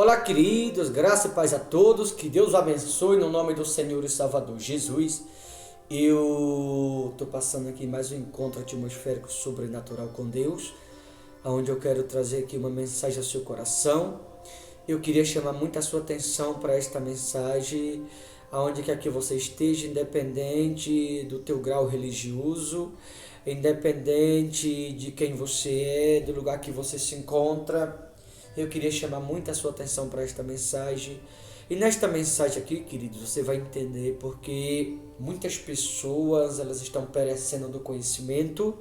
Olá, queridos, graça e paz a todos, que Deus abençoe no nome do Senhor e Salvador Jesus. Eu estou passando aqui mais um encontro atmosférico sobrenatural com Deus, onde eu quero trazer aqui uma mensagem ao seu coração. Eu queria chamar muito a sua atenção para esta mensagem, aonde quer que você esteja, independente do teu grau religioso, independente de quem você é, do lugar que você se encontra. Eu queria chamar muito a sua atenção para esta mensagem. E nesta mensagem aqui, queridos, você vai entender porque muitas pessoas elas estão perecendo do conhecimento,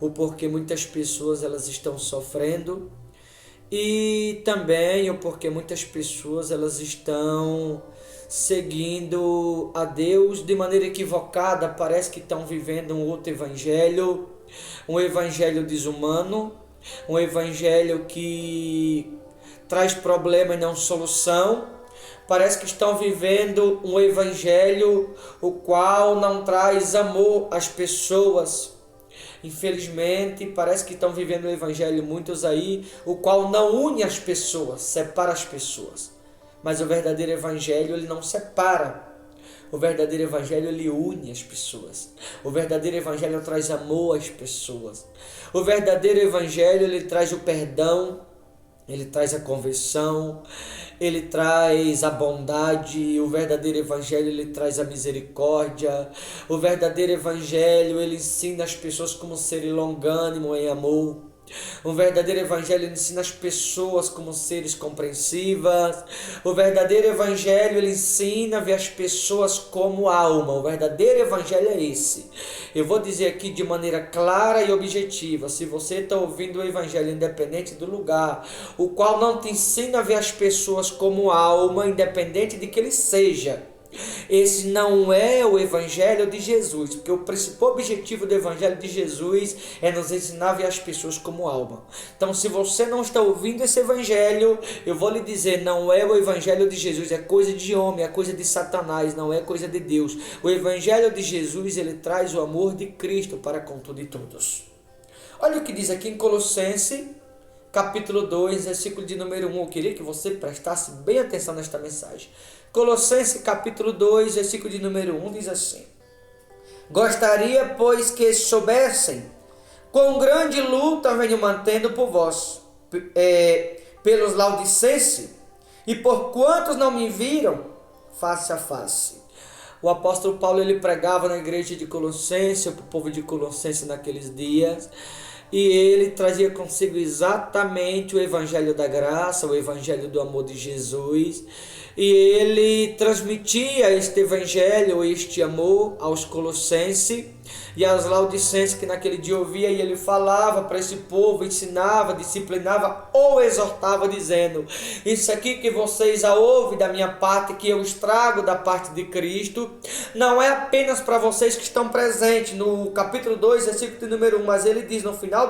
ou porque muitas pessoas elas estão sofrendo, e também o porquê muitas pessoas elas estão seguindo a Deus de maneira equivocada. Parece que estão vivendo um outro evangelho, um evangelho desumano, um evangelho que traz problema e não solução. Parece que estão vivendo um evangelho o qual não traz amor às pessoas. Infelizmente, parece que estão vivendo um evangelho, muitos aí, o qual não une as pessoas, separa as pessoas. Mas o verdadeiro evangelho, ele não separa. O verdadeiro evangelho, ele une as pessoas. O verdadeiro evangelho traz amor às pessoas. O verdadeiro evangelho, ele traz o perdão, ele traz a conversão, ele traz a bondade. O verdadeiro evangelho, ele traz a misericórdia. O verdadeiro evangelho, ele ensina as pessoas como serem longânimo em amor. O verdadeiro evangelho ensina as pessoas como seres compreensivas. O verdadeiro evangelho ele ensina a ver as pessoas como alma. O verdadeiro evangelho é esse. Eu vou dizer aqui de maneira clara e objetiva. Se você está ouvindo o evangelho independente do lugar, o qual não te ensina a ver as pessoas como alma, independente de que ele seja, esse não é o evangelho de Jesus, porque o principal objetivo do evangelho de Jesus é nos ensinar a ver as pessoas como alma. Então, se você não está ouvindo esse evangelho, eu vou lhe dizer, não é o evangelho de Jesus, é coisa de homem, é coisa de Satanás, não é coisa de Deus. O evangelho de Jesus, ele traz o amor de Cristo para com tudo e todos. Olha o que diz aqui em Colossenses, capítulo 2, versículo de número 1. Eu queria que você prestasse bem atenção nesta mensagem. Colossenses capítulo 2, versículo de número 1 diz assim: Gostaria, pois, que soubessem quão grande luta venho mantendo por vós, pelos laodicenses, e por quantos não me viram face a face. O apóstolo Paulo ele pregava na igreja de Colossenses, para o povo de Colossenses naqueles dias, e ele trazia consigo exatamente o evangelho da graça, o evangelho do amor de Jesus. E ele transmitia este evangelho, este amor aos colossenses e aos laodicenses que naquele dia ouvia, e ele falava para esse povo, ensinava, disciplinava ou exortava, dizendo: isso aqui que vocês ouvem da minha parte, que eu extrago da parte de Cristo, não é apenas para vocês que estão presentes no capítulo 2, versículo número 1, mas ele diz no final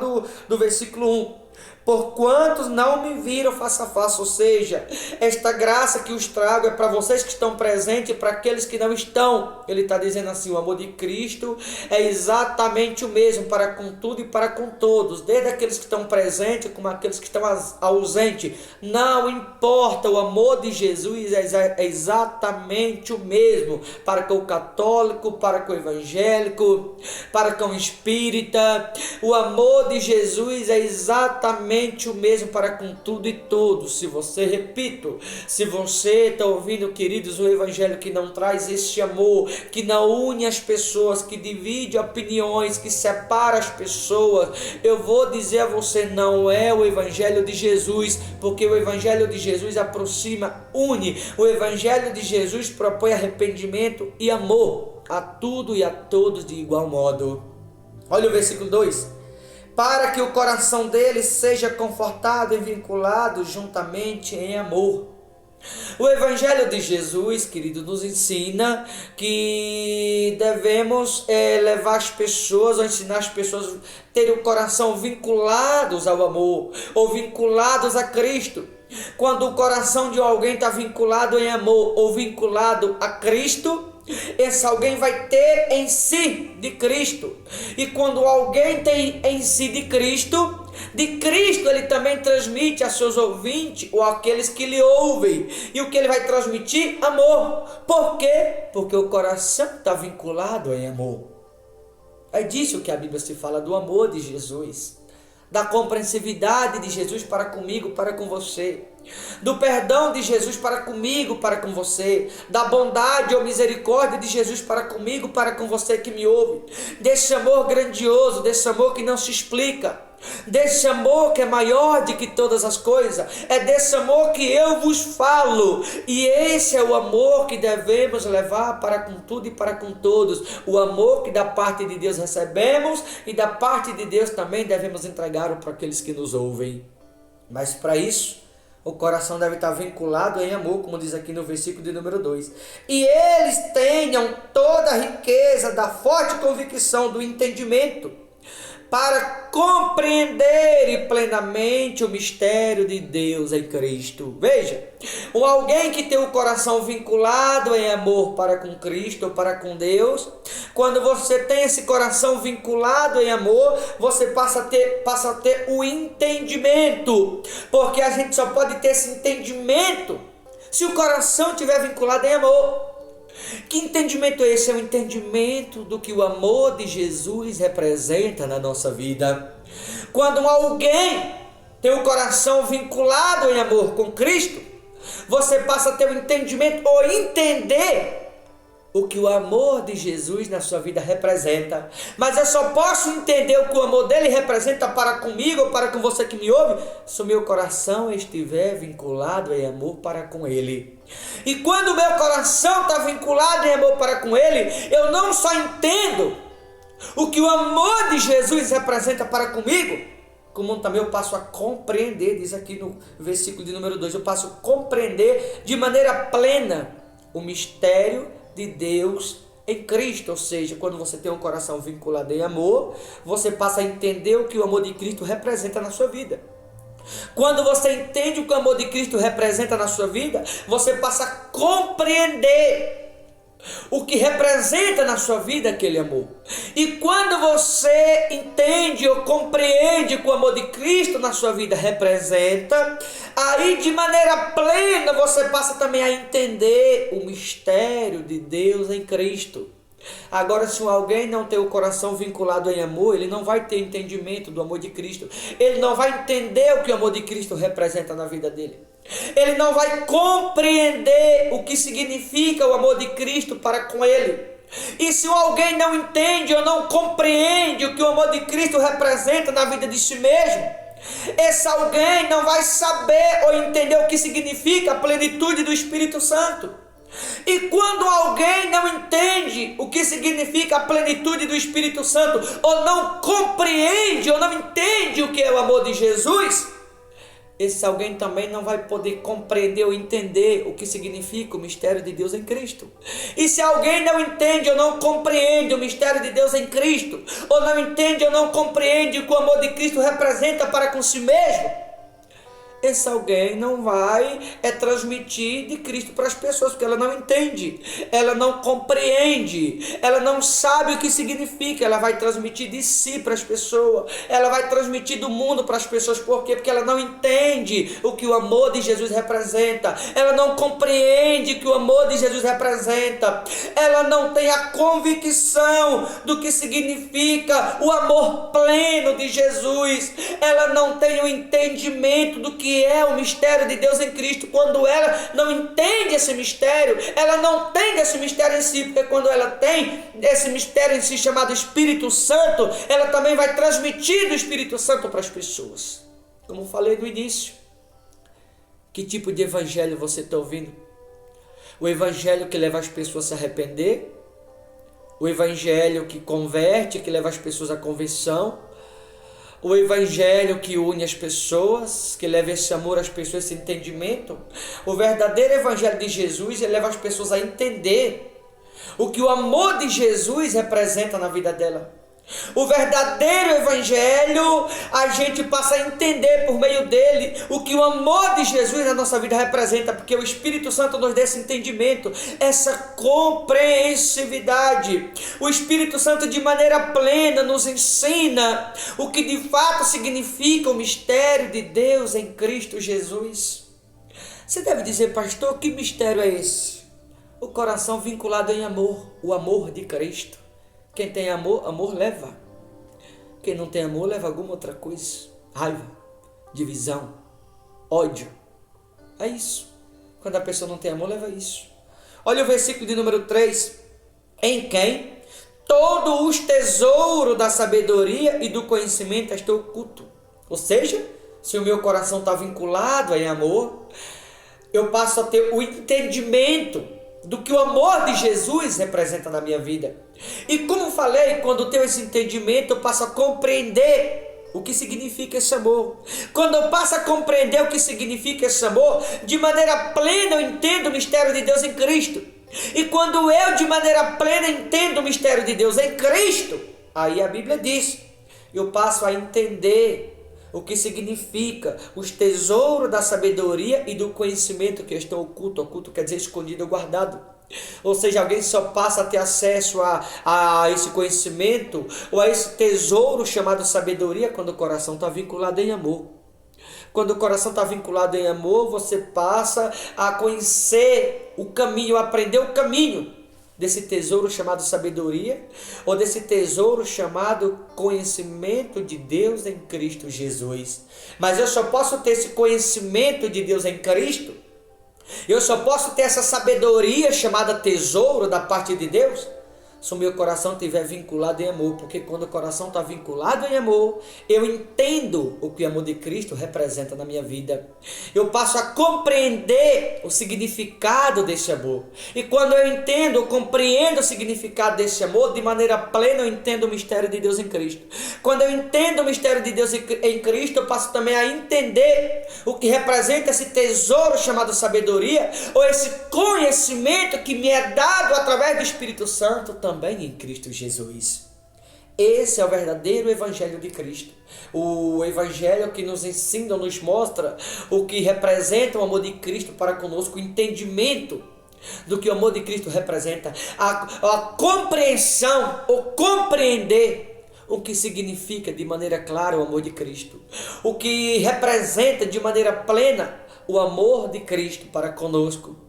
do versículo 1, por quantos não me viram face a face. Ou seja, esta graça que os trago é para vocês que estão presentes e para aqueles que não estão. Ele está dizendo assim, o amor de Cristo é exatamente o mesmo para com tudo e para com todos, desde aqueles que estão presentes como aqueles que estão ausentes. Não importa, o amor de Jesus é exatamente o mesmo para com o católico, para com o evangélico, para com o espírita. O amor de Jesus é exatamente o mesmo para com tudo e todos. Se você está ouvindo, queridos, o evangelho que não traz este amor, que não une as pessoas, que divide opiniões, que separa as pessoas, eu vou dizer a você, não é o evangelho de Jesus, porque o evangelho de Jesus aproxima, une. O evangelho de Jesus propõe arrependimento e amor a tudo e a todos de igual modo. Olha o versículo 2. Para que o coração deles seja confortado e vinculado juntamente em amor. O evangelho de Jesus, querido, nos ensina que devemos levar as pessoas, ou ensinar as pessoas a terem o coração vinculados ao amor, ou vinculados a Cristo. Quando o coração de alguém está vinculado em amor ou vinculado a Cristo, esse alguém vai ter em si de Cristo. E quando alguém tem em si de Cristo ele também transmite a seus ouvintes ou àqueles que lhe ouvem. E o que ele vai transmitir? Amor. Por quê? Porque o coração está vinculado em amor. É disso que a Bíblia se fala, do amor de Jesus, da compreensividade de Jesus para comigo, para com você, do perdão de Jesus para comigo, para com você, da bondade ou misericórdia de Jesus para comigo, para com você que me ouve, desse amor grandioso, desse amor que não se explica, desse amor que é maior do que todas as coisas, é desse amor que eu vos falo, e esse é o amor que devemos levar para com tudo e para com todos, o amor que da parte de Deus recebemos e da parte de Deus também devemos entregar para aqueles que nos ouvem. Mas para isso, o coração deve estar vinculado em amor, como diz aqui no versículo de número 2. E eles tenham toda a riqueza da forte convicção do entendimento, para compreenderem plenamente o mistério de Deus em Cristo. Veja, alguém que tem o coração vinculado em amor para com Cristo ou para com Deus, quando você tem esse coração vinculado em amor, você passa a ter o entendimento, porque a gente só pode ter esse entendimento se o coração estiver vinculado em amor. Que entendimento é esse? É o entendimento do que o amor de Jesus representa na nossa vida. Quando alguém tem o coração vinculado em amor com Cristo, você passa a ter o entendimento ou entender o que o amor de Jesus na sua vida representa. Mas eu só posso entender o que o amor dele representa para comigo ou para com você que me ouve, se o meu coração estiver vinculado em amor para com ele. E quando o meu coração está vinculado em amor para com ele, eu não só entendo o que o amor de Jesus representa para comigo, como também eu passo a compreender, diz aqui no versículo de número 2, eu passo a compreender de maneira plena o mistério de Deus em Cristo. Ou seja, quando você tem um coração vinculado em amor, você passa a entender o que o amor de Cristo representa na sua vida. Quando você entende o que o amor de Cristo representa na sua vida, você passa a compreender o que representa na sua vida aquele amor. E quando você entende ou compreende o que o amor de Cristo na sua vida representa, aí de maneira plena você passa também a entender o mistério de Deus em Cristo. Agora, se alguém não tem o coração vinculado em amor, ele não vai ter entendimento do amor de Cristo. Ele não vai entender o que o amor de Cristo representa na vida dele. Ele não vai compreender o que significa o amor de Cristo para com ele. E se alguém não entende ou não compreende o que o amor de Cristo representa na vida de si mesmo, esse alguém não vai saber ou entender o que significa a plenitude do Espírito Santo. E quando alguém não entende o que significa a plenitude do Espírito Santo, ou não compreende ou não entende o que é o amor de Jesus, esse alguém também não vai poder compreender ou entender o que significa o mistério de Deus em Cristo. E se alguém não entende ou não compreende o mistério de Deus em Cristo, ou não entende ou não compreende o que o amor de Cristo representa para com si mesmo, esse alguém não vai transmitir de Cristo para as pessoas, porque ela não entende, ela não compreende, ela não sabe o que significa. Ela vai transmitir de si para as pessoas, ela vai transmitir do mundo para as pessoas. Por quê? Porque ela não entende o que o amor de Jesus representa, ela não compreende o que o amor de Jesus representa, ela não tem a convicção do que significa o amor pleno de Jesus, ela não tem o entendimento do que é o mistério de Deus em Cristo. Quando ela não entende esse mistério, ela não tem esse mistério em si, porque quando ela tem esse mistério em si chamado Espírito Santo, ela também vai transmitir do Espírito Santo para as pessoas. Como falei no início, que tipo de evangelho você está ouvindo? O evangelho que leva as pessoas a se arrepender? O evangelho que converte, que leva as pessoas à conversão? O evangelho que une as pessoas, que leva esse amor às pessoas, esse entendimento? O verdadeiro evangelho de Jesus, ele leva as pessoas a entender o que o amor de Jesus representa na vida dela. O verdadeiro evangelho, a gente passa a entender por meio dele o que o amor de Jesus na nossa vida representa, porque o Espírito Santo nos dá esse entendimento, essa compreensividade. O Espírito Santo de maneira plena nos ensina o que de fato significa o mistério de Deus em Cristo Jesus. Você deve dizer, pastor, que mistério é esse? O coração vinculado em amor, o amor de Cristo. Quem tem amor, amor leva. Quem não tem amor, leva alguma outra coisa. Raiva, divisão, ódio. É isso. Quando a pessoa não tem amor, leva isso. Olha o versículo de número 3. Em quem todos os tesouros da sabedoria e do conhecimento estão ocultos. Ou seja, se o meu coração está vinculado em amor, eu passo a ter o entendimento do que o amor de Jesus representa na minha vida. E como falei, quando eu tenho esse entendimento, eu passo a compreender o que significa esse amor. Quando eu passo a compreender o que significa esse amor, de maneira plena eu entendo o mistério de Deus em Cristo. E quando eu de maneira plena entendo o mistério de Deus em Cristo, aí a Bíblia diz, eu passo a entender o que significa os tesouros da sabedoria e do conhecimento que estão ocultos. Oculto quer dizer escondido ou guardado. Ou seja, alguém só passa a ter acesso a esse conhecimento ou a esse tesouro chamado sabedoria quando o coração está vinculado em amor. Quando o coração está vinculado em amor, você passa a conhecer o caminho, a aprender o caminho desse tesouro chamado sabedoria, ou desse tesouro chamado conhecimento de Deus em Cristo Jesus. Mas eu só posso ter esse conhecimento de Deus em Cristo, eu só posso ter essa sabedoria chamada tesouro da parte de Deus, se o meu coração estiver vinculado em amor, porque quando o coração está vinculado em amor, eu entendo o que o amor de Cristo representa na minha vida. Eu passo a compreender o significado desse amor. E quando eu entendo, eu compreendo o significado desse amor, de maneira plena eu entendo o mistério de Deus em Cristo. Quando eu entendo o mistério de Deus em Cristo, eu passo também a entender o que representa esse tesouro chamado sabedoria, ou esse conhecimento que me é dado através do Espírito Santo também em Cristo Jesus. Esse é o verdadeiro evangelho de Cristo. O evangelho que nos ensina, nos mostra o que representa o amor de Cristo para conosco, o entendimento do que o amor de Cristo representa, a compreensão, ou compreender o que significa de maneira clara o amor de Cristo, o que representa de maneira plena o amor de Cristo para conosco.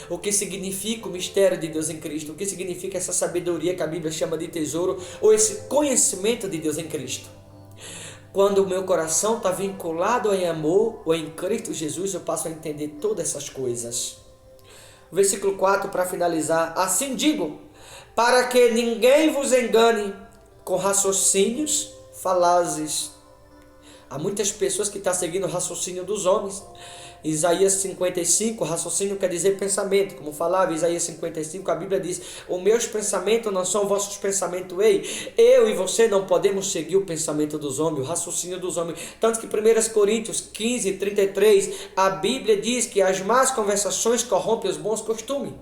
O que significa o mistério de Deus em Cristo, o que significa essa sabedoria que a Bíblia chama de tesouro, ou esse conhecimento de Deus em Cristo. Quando o meu coração está vinculado em amor ou em Cristo Jesus, eu passo a entender todas essas coisas. Versículo 4, para finalizar: assim digo, para que ninguém vos engane com raciocínios falazes. Há muitas pessoas que estão seguindo o raciocínio dos homens. Isaías 55, raciocínio quer dizer pensamento, como falava Isaías 55, a Bíblia diz, os meus pensamentos não são vossos pensamentos. Ei, eu e você não podemos seguir o pensamento dos homens, o raciocínio dos homens. Tanto que 1 Coríntios 15, 33, a Bíblia diz que as más conversações corrompem os bons costumes.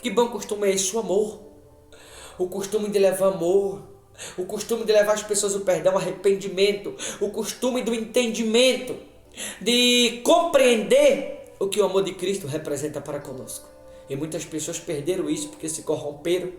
Que bom costume é esse? O amor. O costume de levar amor. O costume de levar as pessoas ao perdão, ao arrependimento. O costume do entendimento, de compreender o que o amor de Cristo representa para conosco. E muitas pessoas perderam isso porque se corromperam.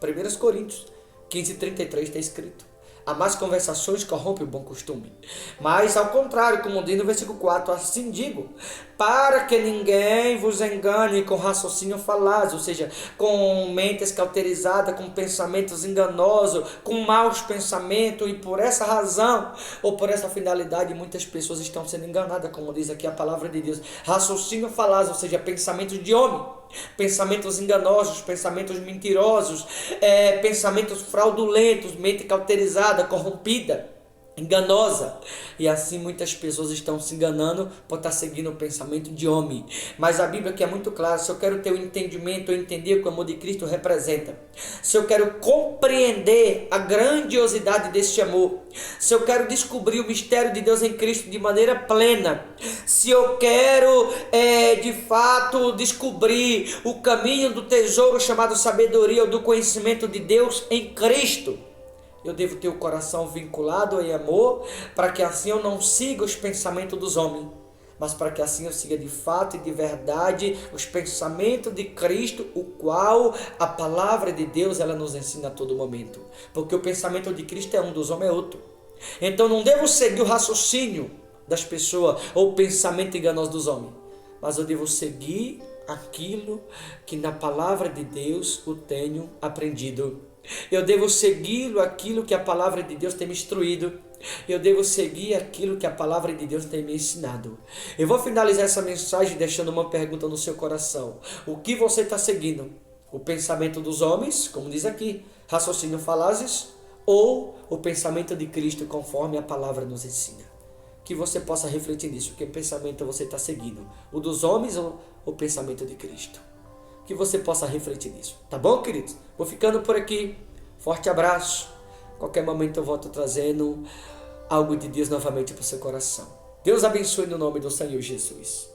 1 Coríntios 15, 33 está escrito: há más conversações corrompem o bom costume. Mas ao contrário, como diz no versículo 4, assim digo, para que ninguém vos engane com raciocínio falaz, ou seja, com mentes cauterizadas, com pensamentos enganosos, com maus pensamentos, e por essa razão, ou por essa finalidade, muitas pessoas estão sendo enganadas, como diz aqui a palavra de Deus. Raciocínio falaz, ou seja, pensamentos de homem, pensamentos enganosos, pensamentos mentirosos, pensamentos fraudulentos, mente cauterizada, corrompida, enganosa. E assim muitas pessoas estão se enganando por estar seguindo o pensamento de homem. Mas a Bíblia aqui é muito clara: se eu quero ter o entendimento, eu entender o que o amor de Cristo representa, se eu quero compreender a grandiosidade deste amor, se eu quero descobrir o mistério de Deus em Cristo de maneira plena, se eu quero de fato descobrir o caminho do tesouro chamado sabedoria ou do conhecimento de Deus em Cristo, eu devo ter o coração vinculado em amor, para que assim eu não siga os pensamentos dos homens, mas para que assim eu siga de fato e de verdade os pensamentos de Cristo, o qual a palavra de Deus ela nos ensina a todo momento. Porque o pensamento de Cristo é um, dos homens é outro. Então não devo seguir o raciocínio das pessoas ou o pensamento enganoso dos homens, mas eu devo seguir aquilo que na palavra de Deus eu tenho aprendido. Eu devo seguir aquilo que a palavra de Deus tem me instruído. Eu devo seguir aquilo que a palavra de Deus tem me ensinado. Eu vou finalizar essa mensagem deixando uma pergunta no seu coração. O que você está seguindo? O pensamento dos homens, como diz aqui, raciocínio falazes, ou o pensamento de Cristo conforme a palavra nos ensina? Que você possa refletir nisso. Que pensamento você está seguindo? O dos homens ou o pensamento de Cristo? Que você possa refletir nisso. Tá bom, queridos? Vou ficando por aqui. Forte abraço. Qualquer momento eu volto trazendo algo de Deus novamente para o seu coração. Deus abençoe no nome do Senhor Jesus.